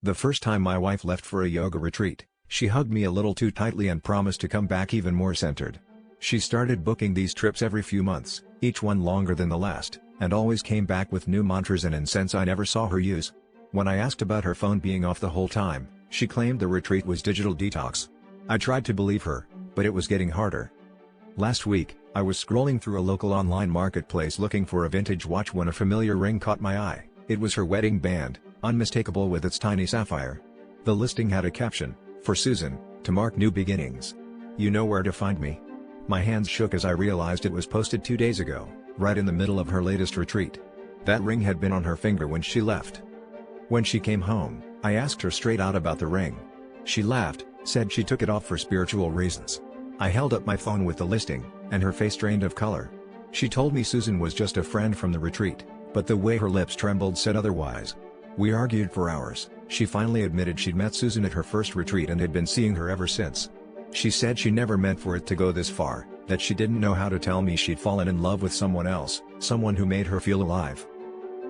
The first time my wife left for a yoga retreat, she hugged me a little too tightly and promised to come back even more centered. She started booking these trips every few months, each one longer than the last, and always came back with new mantras and incense I never saw her use. When I asked about her phone being off the whole time, she claimed the retreat was digital detox. I tried to believe her, but it was getting harder. Last week, I was scrolling through a local online marketplace looking for a vintage watch when a familiar ring caught my eye. It was her wedding band, unmistakable with its tiny sapphire. The listing had a caption, "For Susan, to mark new beginnings. You know where to find me." My hands shook as I realized it was posted 2 days ago, right in the middle of her latest retreat. That ring had been on her finger when she left. When she came home, I asked her straight out about the ring. She laughed, said she took it off for spiritual reasons. I held up my phone with the listing, and her face drained of color. She told me Susan was just a friend from the retreat, but the way her lips trembled said otherwise. We argued for hours. She finally admitted she'd met Susan at her first retreat and had been seeing her ever since. She said she never meant for it to go this far, that she didn't know how to tell me she'd fallen in love with someone else, someone who made her feel alive.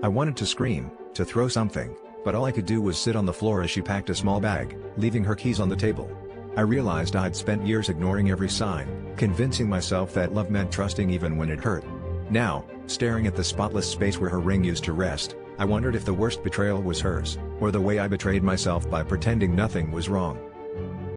I wanted to scream, to throw something, but all I could do was sit on the floor as she packed a small bag, leaving her keys on the table. I realized I'd spent years ignoring every sign, convincing myself that love meant trusting even when it hurt. Now, staring at the spotless space where her ring used to rest, I wondered if the worst betrayal was hers, or the way I betrayed myself by pretending nothing was wrong.